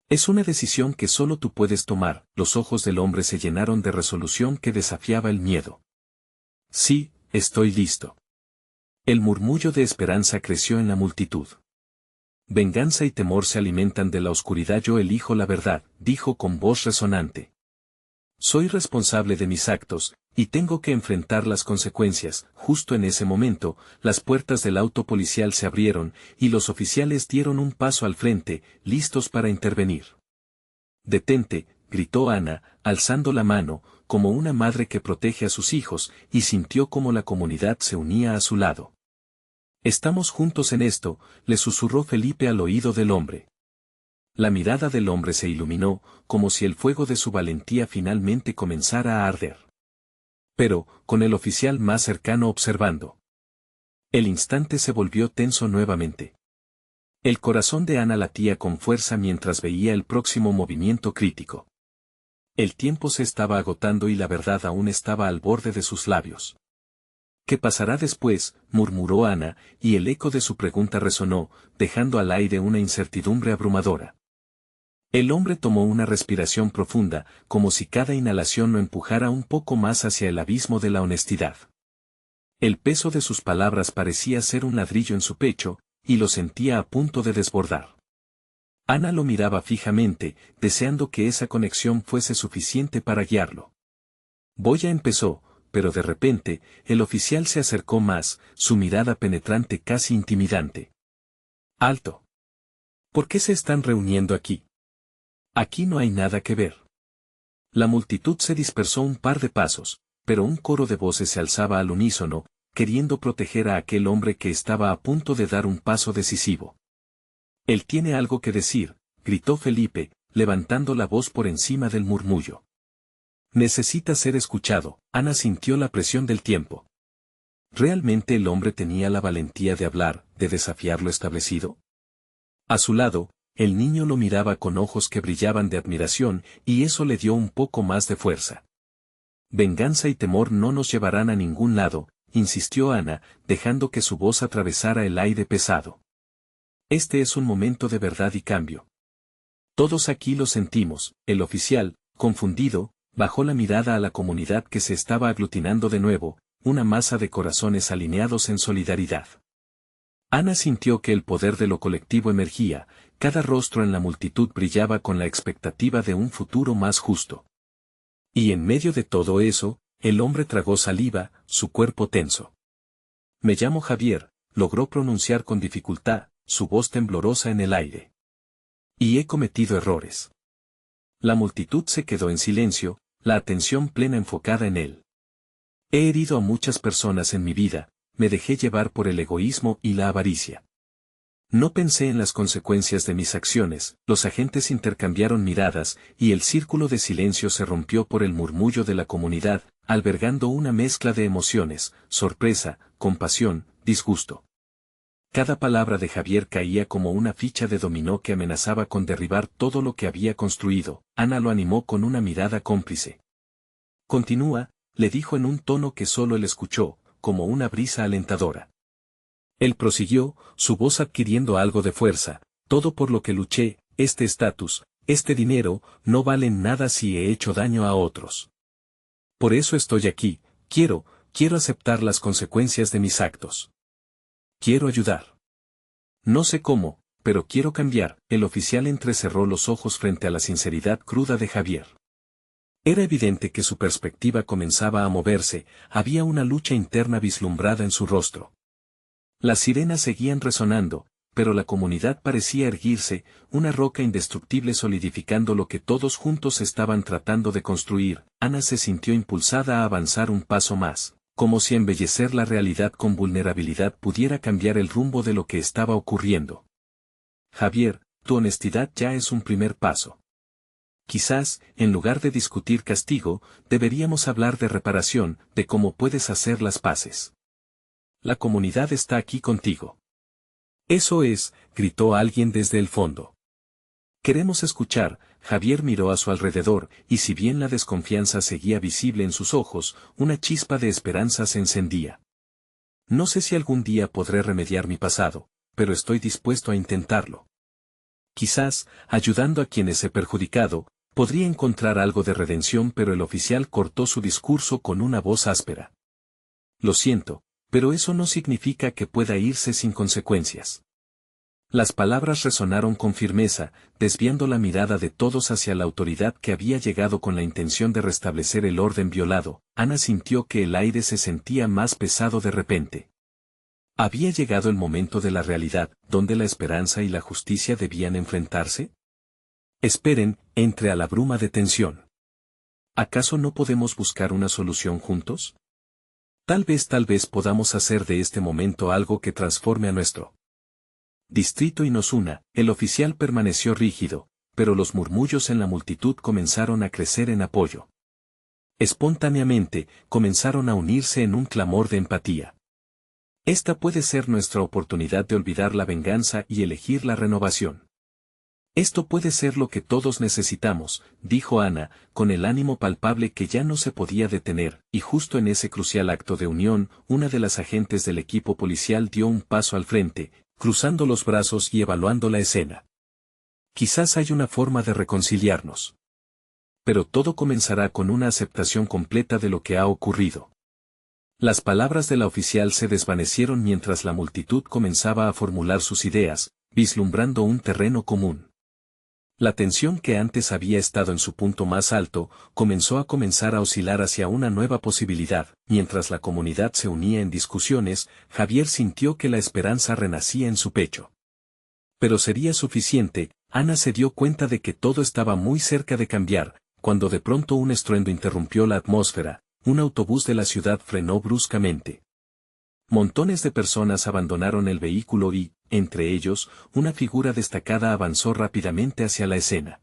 Es una decisión que solo tú puedes tomar. Los ojos del hombre se llenaron de resolución que desafiaba el miedo. Sí, estoy listo. El murmullo de esperanza creció en la multitud. Venganza y temor se alimentan de la oscuridad. Yo elijo la verdad, dijo con voz resonante. Soy responsable de mis actos, y tengo que enfrentar las consecuencias. Justo en ese momento, las puertas del auto policial se abrieron, y los oficiales dieron un paso al frente, listos para intervenir. «Detente», gritó Ana, alzando la mano, como una madre que protege a sus hijos, y sintió como la comunidad se unía a su lado. «Estamos juntos en esto», le susurró Felipe al oído del hombre. La mirada del hombre se iluminó, como si el fuego de su valentía finalmente comenzara a arder. Pero, con el oficial más cercano observando. El instante se volvió tenso nuevamente. El corazón de Ana latía con fuerza mientras veía el próximo movimiento crítico. El tiempo se estaba agotando y la verdad aún estaba al borde de sus labios. «¿Qué pasará después?», murmuró Ana, y el eco de su pregunta resonó, dejando al aire una incertidumbre abrumadora. El hombre tomó una respiración profunda, como si cada inhalación lo empujara un poco más hacia el abismo de la honestidad. El peso de sus palabras parecía ser un ladrillo en su pecho, y lo sentía a punto de desbordar. Ana lo miraba fijamente, deseando que esa conexión fuese suficiente para guiarlo. Boya empezó, pero de repente, el oficial se acercó más, su mirada penetrante casi intimidante. «Alto. ¿Por qué se están reuniendo aquí? Aquí no hay nada que ver». La multitud se dispersó un par de pasos, pero un coro de voces se alzaba al unísono, queriendo proteger a aquel hombre que estaba a punto de dar un paso decisivo. «Él tiene algo que decir», gritó Felipe, levantando la voz por encima del murmullo. «Necesita ser escuchado». Ana sintió la presión del tiempo. ¿Realmente el hombre tenía la valentía de hablar, de desafiar lo establecido? A su lado, el niño lo miraba con ojos que brillaban de admiración, y eso le dio un poco más de fuerza. «Venganza y temor no nos llevarán a ningún lado», insistió Ana, dejando que su voz atravesara el aire pesado. «Este es un momento de verdad y cambio. Todos aquí lo sentimos». El oficial, confundido, bajó la mirada a la comunidad que se estaba aglutinando de nuevo, una masa de corazones alineados en solidaridad. Ana sintió que el poder de lo colectivo emergía, cada rostro en la multitud brillaba con la expectativa de un futuro más justo. Y en medio de todo eso, el hombre tragó saliva, su cuerpo tenso. «Me llamo Javier», logró pronunciar con dificultad, su voz temblorosa en el aire. «Y he cometido errores». La multitud se quedó en silencio, la atención plena enfocada en él. «He herido a muchas personas en mi vida, me dejé llevar por el egoísmo y la avaricia. No pensé en las consecuencias de mis acciones». Los agentes intercambiaron miradas, y el círculo de silencio se rompió por el murmullo de la comunidad, albergando una mezcla de emociones, sorpresa, compasión, disgusto. Cada palabra de Javier caía como una ficha de dominó que amenazaba con derribar todo lo que había construido. Ana lo animó con una mirada cómplice. Continúa, le dijo en un tono que solo él escuchó, como una brisa alentadora. Él prosiguió, su voz adquiriendo algo de fuerza. Todo por lo que luché, este estatus, este dinero, no valen nada si he hecho daño a otros. Por eso estoy aquí, quiero aceptar las consecuencias de mis actos. Quiero ayudar. No sé cómo, pero quiero cambiar. El oficial entrecerró los ojos frente a la sinceridad cruda de Javier. Era evidente que su perspectiva comenzaba a moverse, había una lucha interna vislumbrada en su rostro. Las sirenas seguían resonando, pero la comunidad parecía erguirse, una roca indestructible solidificando lo que todos juntos estaban tratando de construir. Ana se sintió impulsada a avanzar un paso más, como si embellecer la realidad con vulnerabilidad pudiera cambiar el rumbo de lo que estaba ocurriendo. Javier, tu honestidad ya es un primer paso. Quizás, en lugar de discutir castigo, deberíamos hablar de reparación, de cómo puedes hacer las paces. La comunidad está aquí contigo. Eso es, gritó alguien desde el fondo. Queremos escuchar. Javier miró a su alrededor, y si bien la desconfianza seguía visible en sus ojos, una chispa de esperanza se encendía. No sé si algún día podré remediar mi pasado, pero estoy dispuesto a intentarlo. Quizás, ayudando a quienes he perjudicado, podría encontrar algo de redención, pero el oficial cortó su discurso con una voz áspera. Lo siento, pero eso no significa que pueda irse sin consecuencias. Las palabras resonaron con firmeza, desviando la mirada de todos hacia la autoridad que había llegado con la intención de restablecer el orden violado. Ana sintió que el aire se sentía más pesado de repente. ¿Había llegado el momento de la realidad, donde la esperanza y la justicia debían enfrentarse? Esperen, entre a la bruma de tensión. ¿Acaso no podemos buscar una solución juntos? Tal vez podamos hacer de este momento algo que transforme a nuestro distrito y nos una. El oficial permaneció rígido, pero los murmullos en la multitud comenzaron a crecer en apoyo. Espontáneamente, comenzaron a unirse en un clamor de empatía. Esta puede ser nuestra oportunidad de olvidar la venganza y elegir la renovación. Esto puede ser lo que todos necesitamos, dijo Ana, con el ánimo palpable que ya no se podía detener, y justo en ese crucial acto de unión, una de las agentes del equipo policial dio un paso al frente, cruzando los brazos y evaluando la escena. Quizás hay una forma de reconciliarnos. Pero todo comenzará con una aceptación completa de lo que ha ocurrido. Las palabras de la oficial se desvanecieron mientras la multitud comenzaba a formular sus ideas, vislumbrando un terreno común. La tensión que antes había estado en su punto más alto, comenzó a oscilar hacia una nueva posibilidad. Mientras la comunidad se unía en discusiones, Javier sintió que la esperanza renacía en su pecho. Pero sería suficiente. Ana se dio cuenta de que todo estaba muy cerca de cambiar, cuando de pronto un estruendo interrumpió la atmósfera. Un autobús de la ciudad frenó bruscamente. Montones de personas abandonaron el vehículo y, entre ellos, una figura destacada avanzó rápidamente hacia la escena.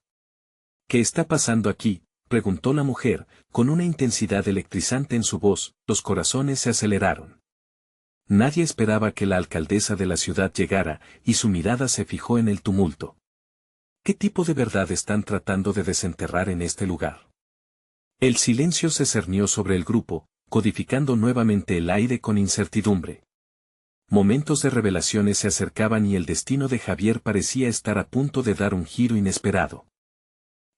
¿Qué está pasando aquí?, preguntó la mujer, con una intensidad electrizante en su voz. Los corazones se aceleraron. Nadie esperaba que la alcaldesa de la ciudad llegara, y su mirada se fijó en el tumulto. ¿Qué tipo de verdad están tratando de desenterrar en este lugar? El silencio se cernió sobre el grupo, codificando nuevamente el aire con incertidumbre. Momentos de revelaciones se acercaban y el destino de Javier parecía estar a punto de dar un giro inesperado.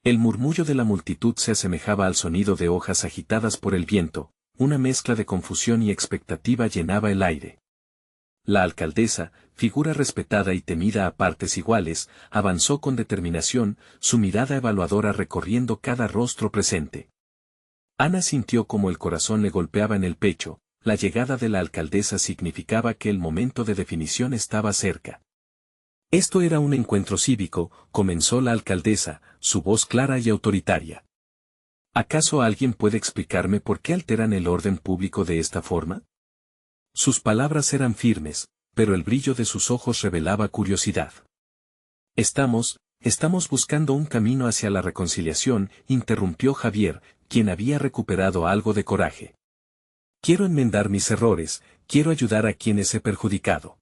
El murmullo de la multitud se asemejaba al sonido de hojas agitadas por el viento, una mezcla de confusión y expectativa llenaba el aire. La alcaldesa, figura respetada y temida a partes iguales, avanzó con determinación, su mirada evaluadora recorriendo cada rostro presente. Ana sintió como el corazón le golpeaba en el pecho. La llegada de la alcaldesa significaba que el momento de definición estaba cerca. Esto era un encuentro cívico, comenzó la alcaldesa, su voz clara y autoritaria. ¿Acaso alguien puede explicarme por qué alteran el orden público de esta forma? Sus palabras eran firmes, pero el brillo de sus ojos revelaba curiosidad. Estamos buscando un camino hacia la reconciliación, interrumpió Javier, quien había recuperado algo de coraje. Quiero enmendar mis errores, quiero ayudar a quienes he perjudicado.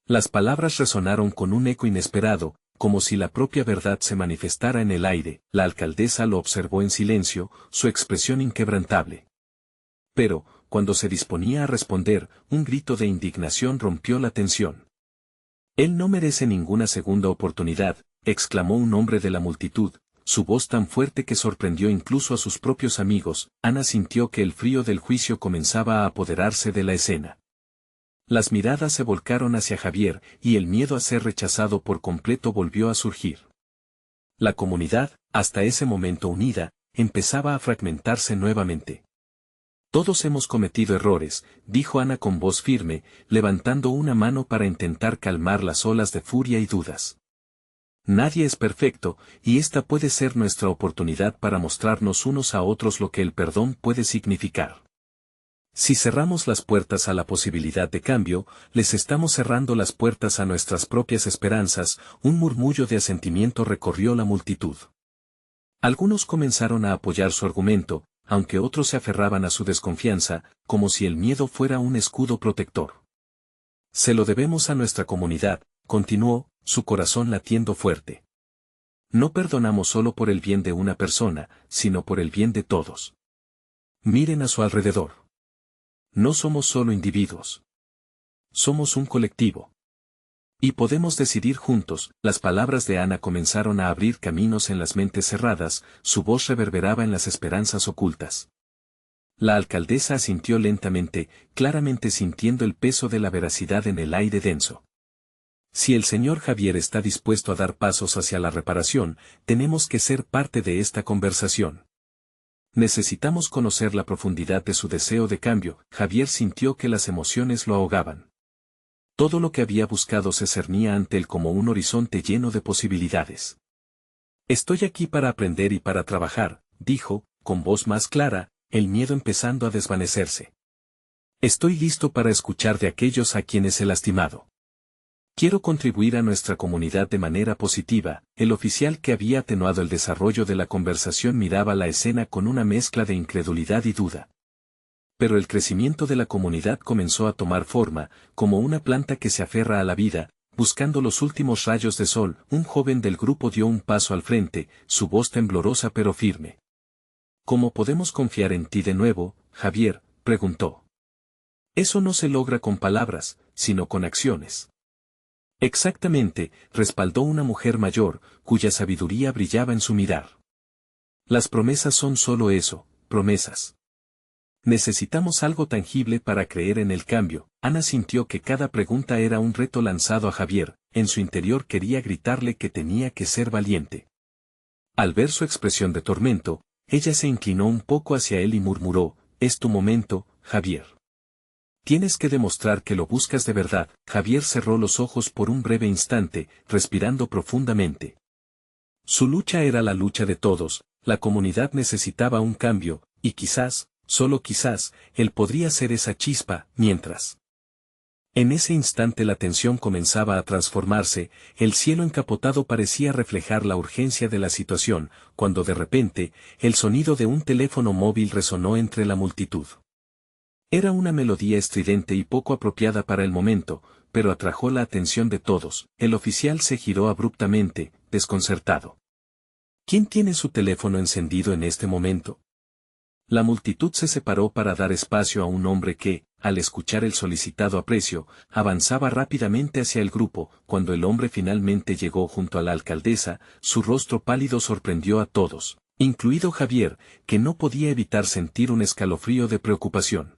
Las palabras resonaron con un eco inesperado, como si la propia verdad se manifestara en el aire. La alcaldesa lo observó en silencio, su expresión inquebrantable. Pero, cuando se disponía a responder, un grito de indignación rompió la tensión. «Él no merece ninguna segunda oportunidad», exclamó un hombre de la multitud, su voz tan fuerte que sorprendió incluso a sus propios amigos. Ana sintió que el frío del juicio comenzaba a apoderarse de la escena. Las miradas se volcaron hacia Javier, y el miedo a ser rechazado por completo volvió a surgir. La comunidad, hasta ese momento unida, empezaba a fragmentarse nuevamente. «Todos hemos cometido errores», dijo Ana con voz firme, levantando una mano para intentar calmar las olas de furia y dudas. «Nadie es perfecto, y esta puede ser nuestra oportunidad para mostrarnos unos a otros lo que el perdón puede significar. Si cerramos las puertas a la posibilidad de cambio, les estamos cerrando las puertas a nuestras propias esperanzas». Un murmullo de asentimiento recorrió la multitud. Algunos comenzaron a apoyar su argumento, aunque otros se aferraban a su desconfianza, como si el miedo fuera un escudo protector. «Se lo debemos a nuestra comunidad», continuó, su corazón latiendo fuerte. «No perdonamos solo por el bien de una persona, sino por el bien de todos. Miren a su alrededor. No somos solo individuos. Somos un colectivo. Y podemos decidir juntos». Las palabras de Ana comenzaron a abrir caminos en las mentes cerradas, su voz reverberaba en las esperanzas ocultas. La alcaldesa asintió lentamente, claramente sintiendo el peso de la veracidad en el aire denso. «Si el señor Javier está dispuesto a dar pasos hacia la reparación, tenemos que ser parte de esta conversación. Necesitamos conocer la profundidad de su deseo de cambio». Javier sintió que las emociones lo ahogaban. Todo lo que había buscado se cernía ante él como un horizonte lleno de posibilidades. «Estoy aquí para aprender y para trabajar», dijo, con voz más clara, el miedo empezando a desvanecerse. «Estoy listo para escuchar de aquellos a quienes he lastimado. Quiero contribuir a nuestra comunidad de manera positiva». El oficial que había atenuado el desarrollo de la conversación miraba la escena con una mezcla de incredulidad y duda. Pero el crecimiento de la comunidad comenzó a tomar forma, como una planta que se aferra a la vida, buscando los últimos rayos de sol. Un joven del grupo dio un paso al frente, su voz temblorosa pero firme. «¿Cómo podemos confiar en ti de nuevo, Javier?», preguntó. «Eso no se logra con palabras, sino con acciones». «Exactamente», respaldó una mujer mayor, cuya sabiduría brillaba en su mirar. «Las promesas son solo eso, promesas. Necesitamos algo tangible para creer en el cambio». Ana sintió que cada pregunta era un reto lanzado a Javier, en su interior quería gritarle que tenía que ser valiente. Al ver su expresión de tormento, ella se inclinó un poco hacia él y murmuró: «Es tu momento, Javier. Tienes que demostrar que lo buscas de verdad». Javier cerró los ojos por un breve instante, respirando profundamente. Su lucha era la lucha de todos, la comunidad necesitaba un cambio, y quizás, solo quizás, él podría ser esa chispa. Mientras. En ese instante la tensión comenzaba a transformarse, el cielo encapotado parecía reflejar la urgencia de la situación, cuando de repente, el sonido de un teléfono móvil resonó entre la multitud. Era una melodía estridente y poco apropiada para el momento, pero atrajo la atención de todos. El oficial se giró abruptamente, desconcertado. «¿Quién tiene su teléfono encendido en este momento?». La multitud se separó para dar espacio a un hombre que, al escuchar el solicitado aprecio, avanzaba rápidamente hacia el grupo. Cuando el hombre finalmente llegó junto a la alcaldesa, su rostro pálido sorprendió a todos, incluido Javier, que no podía evitar sentir un escalofrío de preocupación.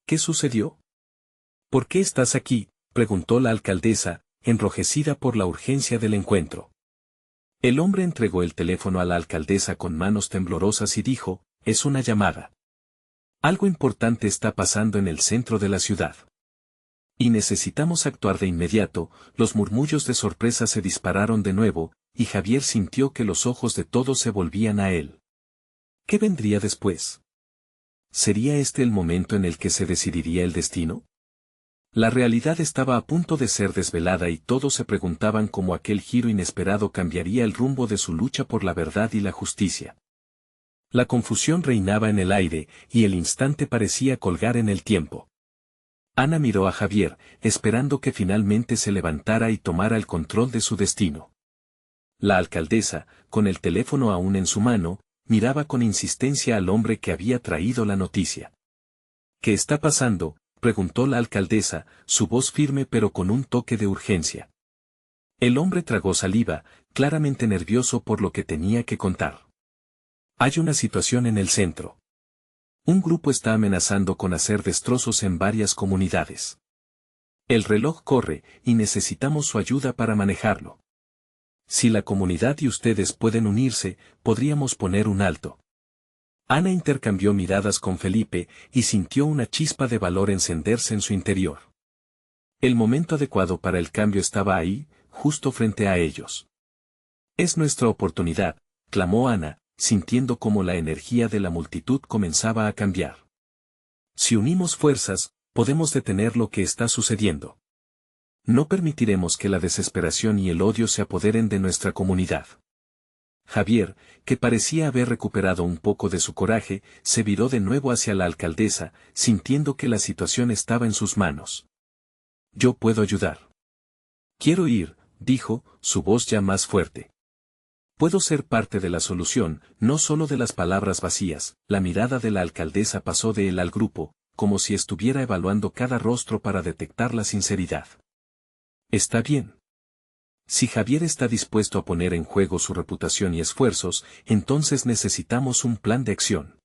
«¿Qué sucedió? ¿Por qué estás aquí?», preguntó la alcaldesa, enrojecida por la urgencia del encuentro. El hombre entregó el teléfono a la alcaldesa con manos temblorosas y dijo: «Es una llamada. Algo importante está pasando en el centro de la ciudad. Y necesitamos actuar de inmediato». Los murmullos de sorpresa se dispararon de nuevo, y Javier sintió que los ojos de todos se volvían a él. ¿Qué vendría después? ¿Sería este el momento en el que se decidiría el destino? La realidad estaba a punto de ser desvelada y todos se preguntaban cómo aquel giro inesperado cambiaría el rumbo de su lucha por la verdad y la justicia. La confusión reinaba en el aire, y el instante parecía colgar en el tiempo. Ana miró a Javier, esperando que finalmente se levantara y tomara el control de su destino. La alcaldesa, con el teléfono aún en su mano, miraba con insistencia al hombre que había traído la noticia. ¿Qué está pasando?, preguntó la alcaldesa, su voz firme pero con un toque de urgencia. El hombre tragó saliva, claramente nervioso por lo que tenía que contar. Hay una situación en el centro. Un grupo está amenazando con hacer destrozos en varias comunidades. El reloj corre, y necesitamos su ayuda para manejarlo. Si la comunidad y ustedes pueden unirse, podríamos poner un alto. Ana intercambió miradas con Felipe, y sintió una chispa de valor encenderse en su interior. El momento adecuado para el cambio estaba ahí, justo frente a ellos. Es nuestra oportunidad, clamó Ana, sintiendo cómo la energía de la multitud comenzaba a cambiar. Si unimos fuerzas, podemos detener lo que está sucediendo. No permitiremos que la desesperación y el odio se apoderen de nuestra comunidad. Javier, que parecía haber recuperado un poco de su coraje, se viró de nuevo hacia la alcaldesa, sintiendo que la situación estaba en sus manos. Yo puedo ayudar. Quiero ir, dijo, su voz ya más fuerte. Puedo ser parte de la solución, no solo de las palabras vacías. La mirada de la alcaldesa pasó de él al grupo, como si estuviera evaluando cada rostro para detectar la sinceridad. Está bien. Si Javier está dispuesto a poner en juego su reputación y esfuerzos, entonces necesitamos un plan de acción.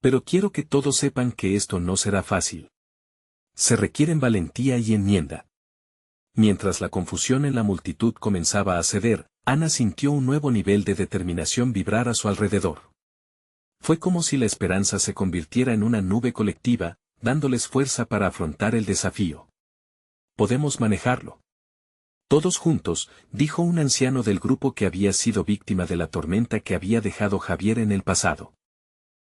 Pero quiero que todos sepan que esto no será fácil. Se requieren valentía y enmienda. Mientras la confusión en la multitud comenzaba a ceder, Ana sintió un nuevo nivel de determinación vibrar a su alrededor. Fue como si la esperanza se convirtiera en una nube colectiva, dándoles fuerza para afrontar el desafío. Podemos manejarlo. Todos juntos, dijo un anciano del grupo que había sido víctima de la tormenta que había dejado Javier en el pasado.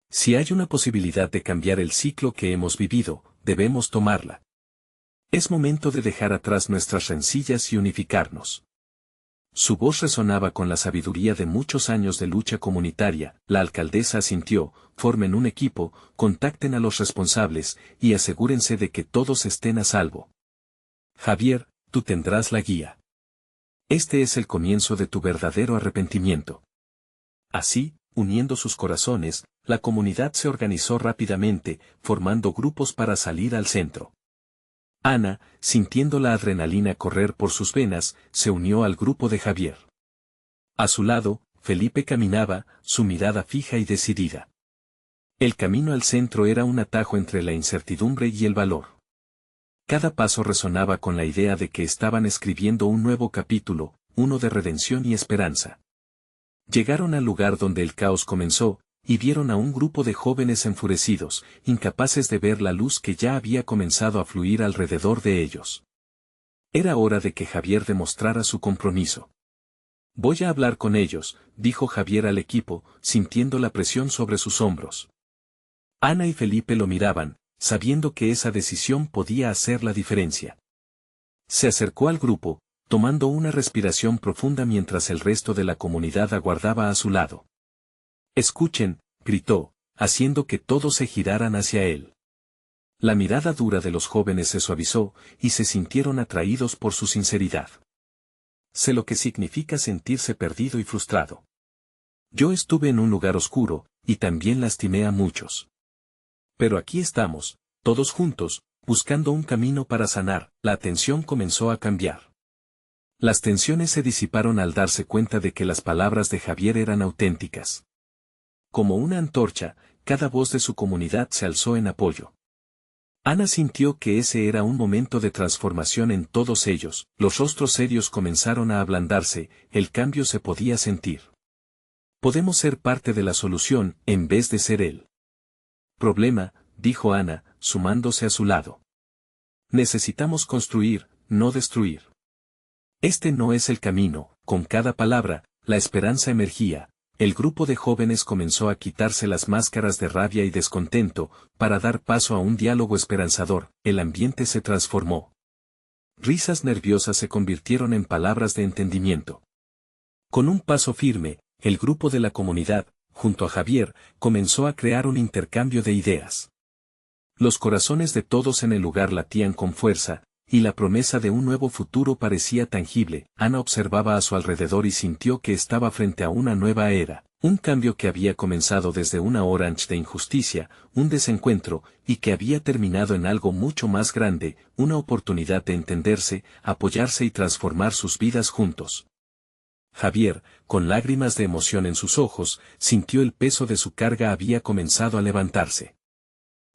Si hay una posibilidad de cambiar el ciclo que hemos vivido, debemos tomarla. Es momento de dejar atrás nuestras rencillas y unificarnos. Su voz resonaba con la sabiduría de muchos años de lucha comunitaria. La alcaldesa asintió: formen un equipo, contacten a los responsables, y asegúrense de que todos estén a salvo. Javier, tú tendrás la guía. Este es el comienzo de tu verdadero arrepentimiento. Así, uniendo sus corazones, la comunidad se organizó rápidamente, formando grupos para salir al centro. Ana, sintiendo la adrenalina correr por sus venas, se unió al grupo de Javier. A su lado, Felipe caminaba, su mirada fija y decidida. El camino al centro era un atajo entre la incertidumbre y el valor. Cada paso resonaba con la idea de que estaban escribiendo un nuevo capítulo, uno de redención y esperanza. Llegaron al lugar donde el caos comenzó, y vieron a un grupo de jóvenes enfurecidos, incapaces de ver la luz que ya había comenzado a fluir alrededor de ellos. Era hora de que Javier demostrara su compromiso. Voy a hablar con ellos, dijo Javier al equipo, sintiendo la presión sobre sus hombros. Ana y Felipe lo miraban, sabiendo que esa decisión podía hacer la diferencia. Se acercó al grupo, tomando una respiración profunda mientras el resto de la comunidad aguardaba a su lado. Escuchen, gritó, haciendo que todos se giraran hacia él. La mirada dura de los jóvenes se suavizó, y se sintieron atraídos por su sinceridad. Sé lo que significa sentirse perdido y frustrado. Yo estuve en un lugar oscuro, y también lastimé a muchos. Pero aquí estamos, todos juntos, buscando un camino para sanar. La atención comenzó a cambiar. Las tensiones se disiparon al darse cuenta de que las palabras de Javier eran auténticas. Como una antorcha, cada voz de su comunidad se alzó en apoyo. Ana sintió que ese era un momento de transformación en todos ellos. Los rostros serios comenzaron a ablandarse, el cambio se podía sentir. Podemos ser parte de la solución, en vez de ser el problema, dijo Ana, sumándose a su lado. Necesitamos construir, no destruir. Este no es el camino. Con cada palabra, la esperanza emergía. El grupo de jóvenes comenzó a quitarse las máscaras de rabia y descontento, para dar paso a un diálogo esperanzador. El ambiente se transformó. Risas nerviosas se convirtieron en palabras de entendimiento. Con un paso firme, el grupo de la comunidad, junto a Javier, comenzó a crear un intercambio de ideas. Los corazones de todos en el lugar latían con fuerza, y la promesa de un nuevo futuro parecía tangible. Ana observaba a su alrededor y sintió que estaba frente a una nueva era, un cambio que había comenzado desde una orange de injusticia, un desencuentro, y que había terminado en algo mucho más grande, una oportunidad de entenderse, apoyarse y transformar sus vidas juntos. Javier, con lágrimas de emoción en sus ojos, sintió el peso de su carga había comenzado a levantarse.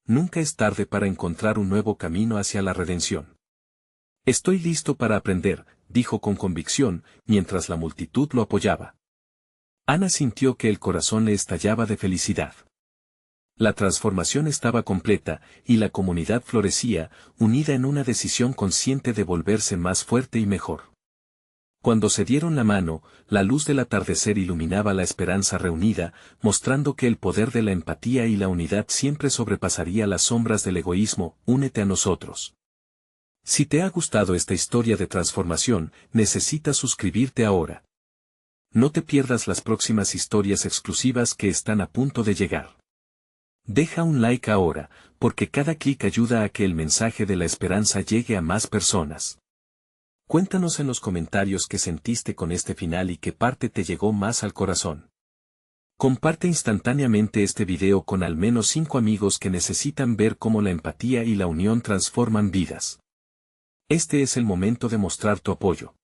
Nunca es tarde para encontrar un nuevo camino hacia la redención. Estoy listo para aprender, dijo con convicción, mientras la multitud lo apoyaba. Ana sintió que el corazón le estallaba de felicidad. La transformación estaba completa, y la comunidad florecía, unida en una decisión consciente de volverse más fuerte y mejor. Cuando se dieron la mano, la luz del atardecer iluminaba la esperanza reunida, mostrando que el poder de la empatía y la unidad siempre sobrepasaría las sombras del egoísmo. Únete a nosotros. Si te ha gustado esta historia de transformación, necesitas suscribirte ahora. No te pierdas las próximas historias exclusivas que están a punto de llegar. Deja un like ahora, porque cada clic ayuda a que el mensaje de la esperanza llegue a más personas. Cuéntanos en los comentarios qué sentiste con este final y qué parte te llegó más al corazón. Comparte instantáneamente este video con al menos 5 amigos que necesitan ver cómo la empatía y la unión transforman vidas. Este es el momento de mostrar tu apoyo.